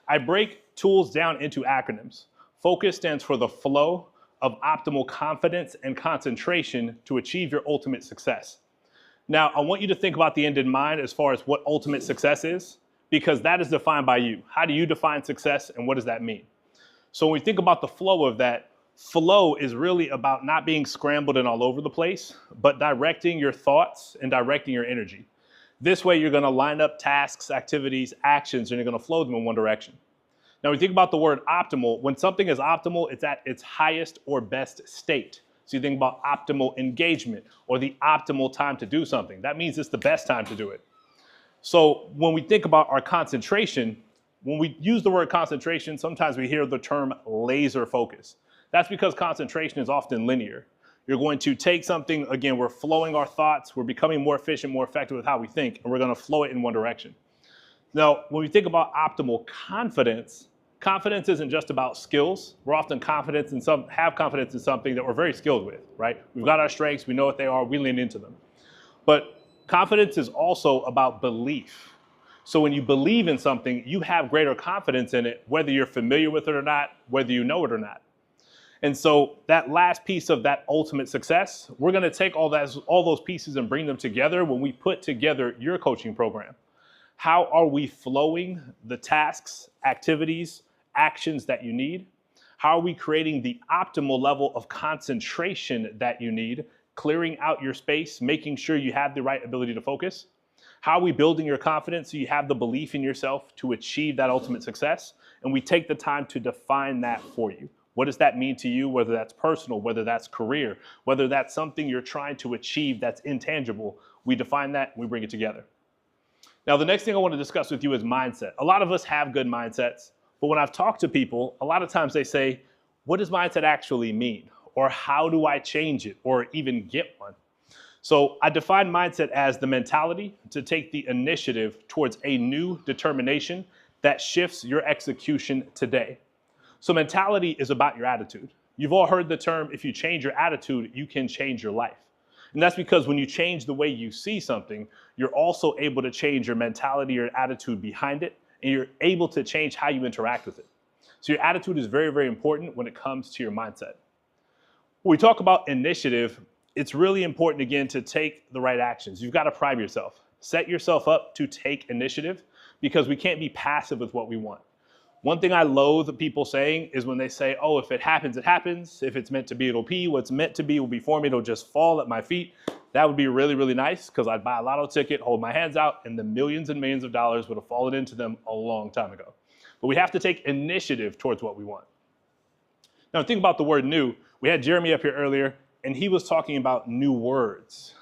I break tools down into acronyms. FOCUS stands for the flow of optimal confidence and concentration to achieve your ultimate success. Now, I want you to think about the end in mind as far as what ultimate success is, because that is defined by you. How do you define success, and what does that mean? So when we think about the flow of that, flow is really about not being scrambled and all over the place, but directing your thoughts and directing your energy. This way, you're going to line up tasks, activities, actions, and you're going to flow them in one direction. Now, when you think about the word optimal, when something is optimal, it's at its highest or best state. So you think about optimal engagement or the optimal time to do something. That means it's the best time to do it. So when we think about our concentration, when we use the word concentration, sometimes we hear the term laser focus. That's because concentration is often linear. You're going to take something, again, we're flowing our thoughts, we're becoming more efficient, more effective with how we think, and we're going to flow it in one direction. Now, when we think about optimal confidence, confidence isn't just about skills. We're often have confidence in something that we're very skilled with, right? We've got our strengths, we know what they are, we lean into them. But confidence is also about belief. So when you believe in something, you have greater confidence in it, whether you're familiar with it or not, whether you know it or not. And so that last piece of that ultimate success, we're going to take all those pieces and bring them together when we put together your coaching program. How are we flowing the tasks, activities, actions that you need? How are we creating the optimal level of concentration that you need, clearing out your space, making sure you have the right ability to focus? How are we building your confidence so you have the belief in yourself to achieve that ultimate success? And we take the time to define that for you. What does that mean to you, whether that's personal, whether that's career, whether that's something you're trying to achieve that's intangible? We define that, we bring it together. Now, the next thing I want to discuss with you is mindset. A lot of us have good mindsets, but when I've talked to people, a lot of times they say, what does mindset actually mean? Or how do I change it or even get one? So I define mindset as the mentality to take the initiative towards a new determination that shifts your execution today. So mentality is about your attitude. You've all heard the term, if you change your attitude, you can change your life. And that's because when you change the way you see something, you're also able to change your mentality or attitude behind it, and you're able to change how you interact with it. So your attitude is very, very important when it comes to your mindset. When we talk about initiative, it's really important, again, to take the right actions. You've got to prime yourself. Set yourself up to take initiative because we can't be passive with what we want. One thing I loathe people saying is when they say, oh, if it happens, it happens. If it's meant to be, it'll be. What's meant to be will be for me. It'll just fall at my feet. That would be really, really nice because I'd buy a lotto ticket, hold my hands out, and the millions and millions of dollars would have fallen into them a long time ago. But we have to take initiative towards what we want. Now, think about the word new. We had Jeremy up here earlier, and he was talking about new words,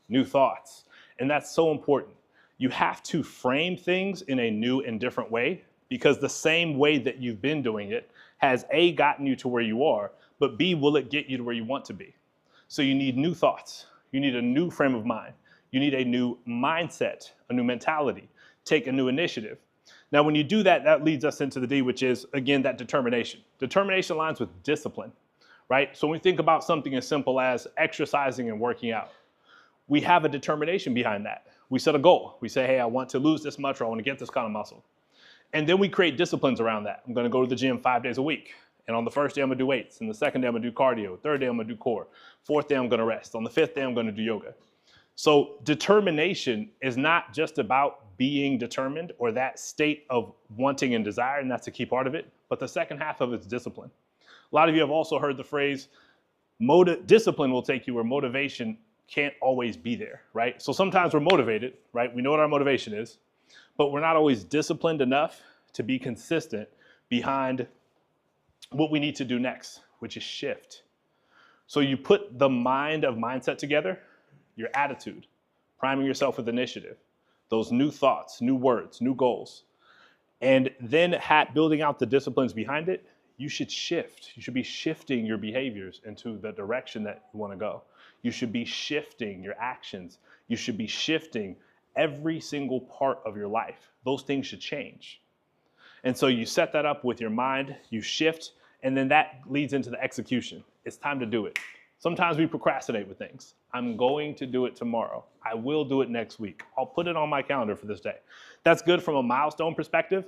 new thoughts. And that's so important. You have to frame things in a new and different way because the same way that you've been doing it has A, gotten you to where you are, but B, will it get you to where you want to be? So you need new thoughts. You need a new frame of mind. You need a new mindset, a new mentality, take a new initiative. Now, when you do that, that leads us into the D, which is, again, that determination. Determination aligns with discipline, right? So when we think about something as simple as exercising and working out, we have a determination behind that. We set a goal. We say, hey, I want to lose this much or I want to get this kind of muscle. And then we create disciplines around that. I'm going to go to the gym 5 days a week. And on the first day, I'm going to do weights. And the second day, I'm going to do cardio. Third day, I'm going to do core. Fourth day, I'm going to rest. On the fifth day, I'm going to do yoga. So determination is not just about being determined or that state of wanting and desire, and that's a key part of it. But the second half of it is discipline. A lot of you have also heard the phrase, discipline will take you where motivation can't always be there, right? So sometimes we're motivated, right? We know what our motivation is, but we're not always disciplined enough to be consistent behind what we need to do next, which is shift. So you put the mindset together, your attitude, priming yourself with initiative, those new thoughts, new words, new goals, and then building out the disciplines behind it, you should shift. You should be shifting your behaviors into the direction that you want to go. You should be shifting your actions. You should be shifting every single part of your life. Those things should change. And so you set that up with your mind, you shift, and then that leads into the execution. It's time to do it. Sometimes we procrastinate with things. I'm going to do it tomorrow. I will do it next week. I'll put it on my calendar for this day. That's good from a milestone perspective,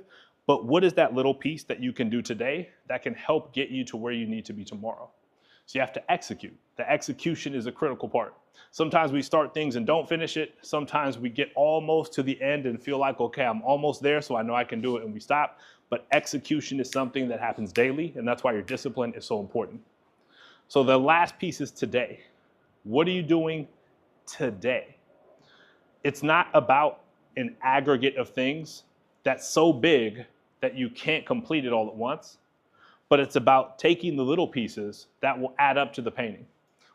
But what is that little piece that you can do today that can help get you to where you need to be tomorrow? So you have to execute. The execution is a critical part. Sometimes we start things and don't finish it. Sometimes we get almost to the end and feel like, okay, I'm almost there, so I know I can do it, and we stop. But execution is something that happens daily, and that's why your discipline is so important. So the last piece is today. What are you doing today? It's not about an aggregate of things that's so big that you can't complete it all at once, but it's about taking the little pieces that will add up to the painting.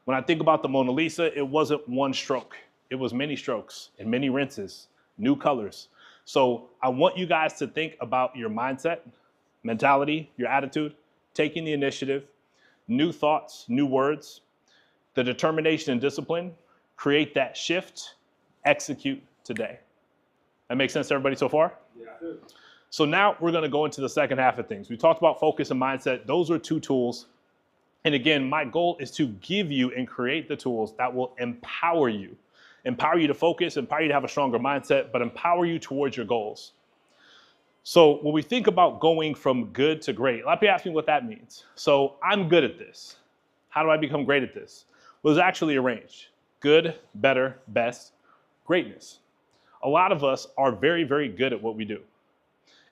When I think about the Mona Lisa, it wasn't one stroke. It was many strokes and many rinses, new colors. So I want you guys to think about your mindset, mentality, your attitude, taking the initiative, new thoughts, new words, the determination and discipline, create that shift, execute today. That makes sense to everybody so far? Yeah. So now we're going to go into the second half of things. We talked about focus and mindset. Those are two tools. And again, my goal is to give you and create the tools that will empower you to focus, empower you to have a stronger mindset, but empower you towards your goals. So when we think about going from good to great, a lot of people ask me what that means. So I'm good at this. How do I become great at this? Well, it's actually arranged. Good, better, best, greatness. A lot of us are very, very good at what we do.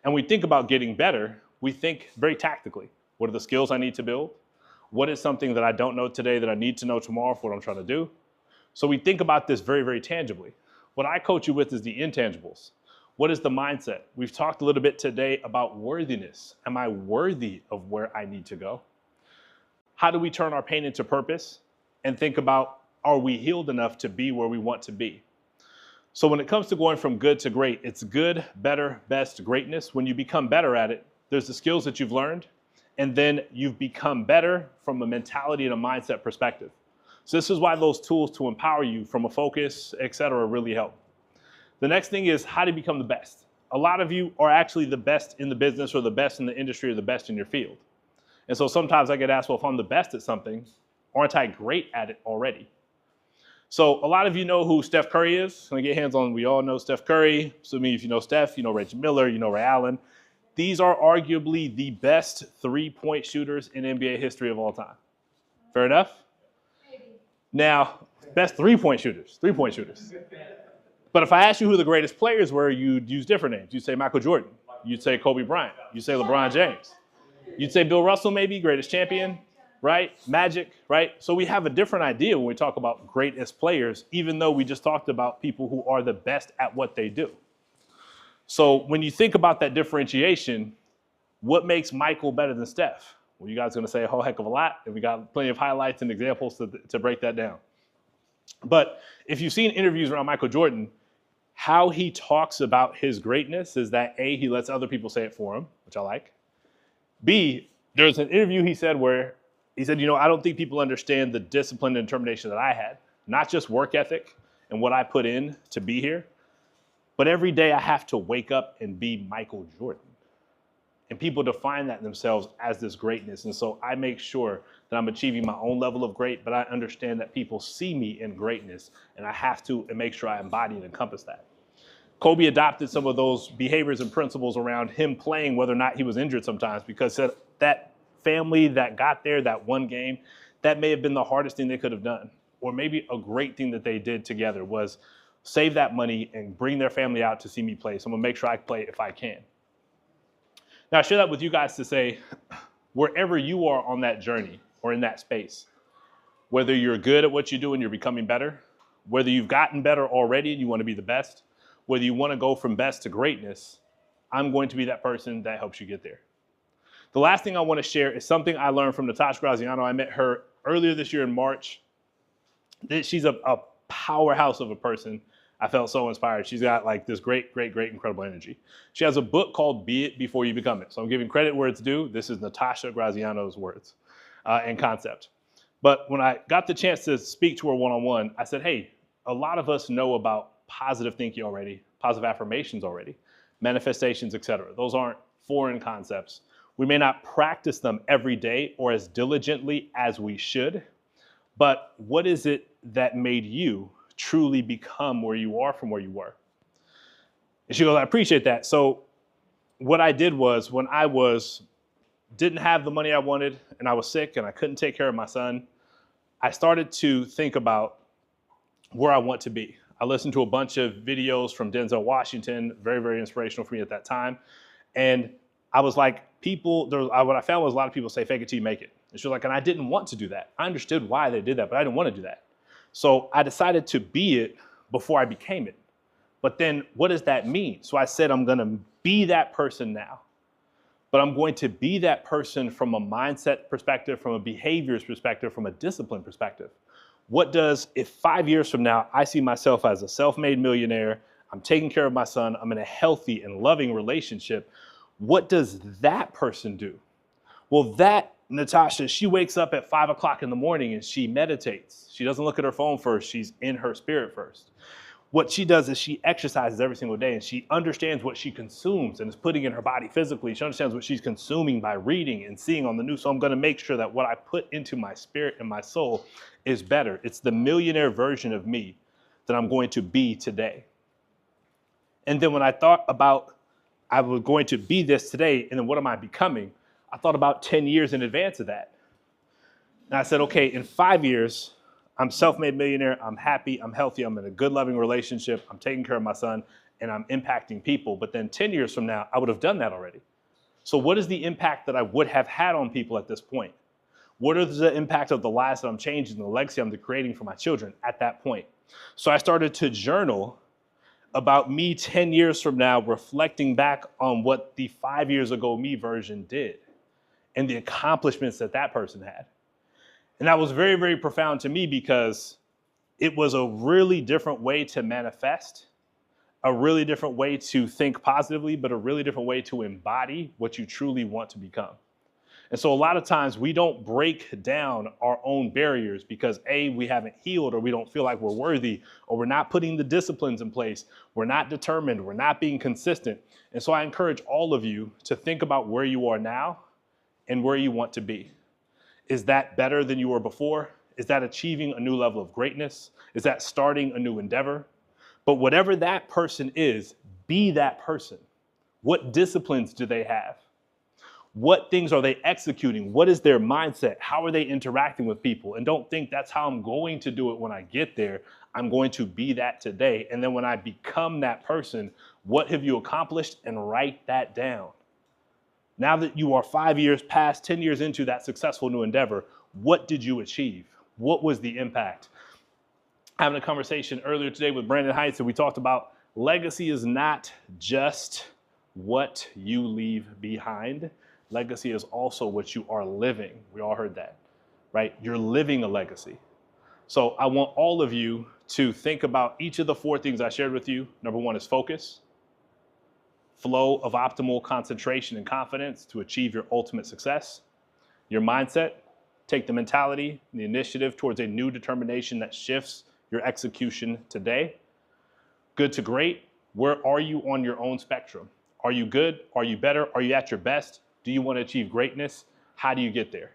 And we think about getting better, we think very tactically. What are the skills I need to build? What is something that I don't know today that I need to know tomorrow for what I'm trying to do? So we think about this very, very tangibly. What I coach you with is the intangibles. What is the mindset? We've talked a little bit today about worthiness. Am I worthy of where I need to go? How do we turn our pain into purpose? And think about, are we healed enough to be where we want to be? So when it comes to going from good to great, it's good, better, best, greatness. When you become better at it, there's the skills that you've learned, and then you've become better from a mentality and a mindset perspective. So this is why those tools to empower you from a focus, et cetera, really help. The next thing is how to become the best. A lot of you are actually the best in the business or the best in the industry or the best in your field. And so sometimes I get asked, well, if I'm the best at something, aren't I great at it already? So a lot of you know who Steph Curry is. Let me get hands on, we all know Steph Curry. So if you know Steph, you know Reggie Miller, you know Ray Allen. These are arguably the best three-point shooters in NBA history of all time. Fair enough? Maybe. Now, best three-point shooters. But if I asked you who the greatest players were, you'd use different names. You'd say Michael Jordan. You'd say Kobe Bryant. You'd say LeBron James. You'd say Bill Russell maybe, greatest champion. Right? Magic, right? So we have a different idea when we talk about greatest players, even though we just talked about people who are the best at what they do. So when you think about that differentiation, what makes Michael better than Steph? Well, you guys are going to say a whole heck of a lot, and we got plenty of highlights and examples to break that down. But if you've seen interviews around Michael Jordan, how he talks about his greatness is that A, he lets other people say it for him, which I like. B, there's an interview he said where he said, I don't think people understand the discipline and determination that I had, not just work ethic and what I put in to be here, but every day I have to wake up and be Michael Jordan. And people define that themselves as this greatness. And so I make sure that I'm achieving my own level of great, but I understand that people see me in greatness, and I have to make sure I embody and encompass that. Kobe adopted some of those behaviors and principles around him playing, whether or not he was injured sometimes, because that family that got there, that one game, that may have been the hardest thing they could have done. Or maybe a great thing that they did together was save that money and bring their family out to see me play. So I'm gonna make sure I play if I can. Now I share that with you guys to say, wherever you are on that journey or in that space, whether you're good at what you do and you're becoming better, whether you've gotten better already and you wanna be the best, whether you wanna go from best to greatness, I'm going to be that person that helps you get there. The last thing I want to share is something I learned from Natasha Graziano. I met her earlier this year in March. She's a powerhouse of a person. I felt so inspired. She's got like this great, incredible energy. She has a book called Be It Before You Become It. So I'm giving credit where it's due. This is Natasha Graziano's words and concept. But when I got the chance to speak to her one-on-one, I said, hey, a lot of us know about positive thinking already, positive affirmations already, manifestations, et cetera. Those aren't foreign concepts. We may not practice them every day or as diligently as we should, but what is it that made you truly become where you are from where you were? And she goes, I appreciate that. So what I did was when I didn't have the money I wanted and I was sick and I couldn't take care of my son, I started to think about where I want to be. I listened to a bunch of videos from Denzel Washington, very, very inspirational for me at that time. And I was like, what I found was a lot of people say, fake it till you make it. And she was like, and I didn't want to do that. I understood why they did that, but I didn't want to do that. So I decided to be it before I became it. But then what does that mean? So I said, I'm going to be that person now. But I'm going to be that person from a mindset perspective, from a behaviors perspective, from a discipline perspective. If 5 years from now, I see myself as a self-made millionaire, I'm taking care of my son, I'm in a healthy and loving relationship, what does that person do? Well, that Natasha, she wakes up at 5 o'clock in the morning and she meditates. She doesn't look at her phone first, she's in her spirit first. What she does is she exercises every single day and she understands what she consumes and is putting in her body physically. She understands what she's consuming by reading and seeing on the news. So I'm going to make sure that what I put into my spirit and my soul is better. It's the millionaire version of me that I'm going to be today. And then when I thought about I was going to be this today and then what am I becoming, I thought about 10 years in advance of that. And I said, okay, in 5 years, I'm self-made millionaire, I'm happy, I'm healthy, I'm in a good loving relationship, I'm taking care of my son, and I'm impacting people. But then 10 years from now, I would have done that already. So what is the impact that I would have had on people at this point? What are the impact of the lives that I'm changing, the legacy I'm creating for my children at that point? So I started to journal about me 10 years from now, reflecting back on what the 5 years ago me version did and the accomplishments that that person had. And that was very, very profound to me because it was a really different way to manifest, a really different way to think positively, but a really different way to embody what you truly want to become. And so a lot of times we don't break down our own barriers because A, we haven't healed or we don't feel like we're worthy or we're not putting the disciplines in place. We're not determined. We're not being consistent. And so I encourage all of you to think about where you are now and where you want to be. Is that better than you were before? Is that achieving a new level of greatness? Is that starting a new endeavor? But whatever that person is, be that person. What disciplines do they have? What things are they executing? What is their mindset? How are they interacting with people? And don't think that's how I'm going to do it when I get there. I'm going to be that today. And then when I become that person, what have you accomplished? And write that down. Now that you are 5 years past, 10 years into that successful new endeavor, what did you achieve? What was the impact? Having a conversation earlier today with Brandon Heights, and we talked about legacy is not just what you leave behind. Legacy is also what you are living. We all heard that, right? You're living a legacy. So I want all of you to think about each of the 4 things I shared with you. Number 1 is focus. Flow of optimal concentration and confidence to achieve your ultimate success. Your mindset, take the mentality and the initiative towards a new determination that shifts your execution today. Good to great, where are you on your own spectrum? Are you good? Are you better? Are you at your best? Do you want to achieve greatness? How do you get there?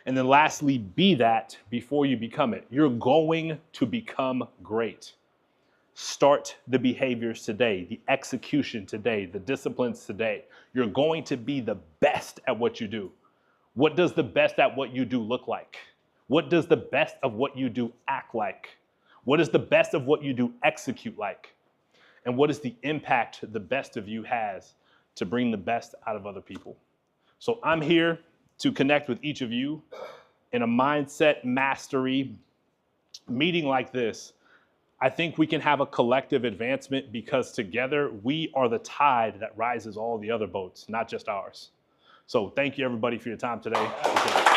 And then lastly, be that before you become it. You're going to become great. Start the behaviors today, the execution today, the disciplines today. You're going to be the best at what you do. What does the best at what you do look like? What does the best of what you do act like? What is the best of what you do execute like? And what is the impact the best of you has to bring the best out of other people? So I'm here to connect with each of you in a mindset mastery meeting like this. I think we can have a collective advancement because together we are the tide that rises all the other boats, not just ours. So thank you everybody for your time today.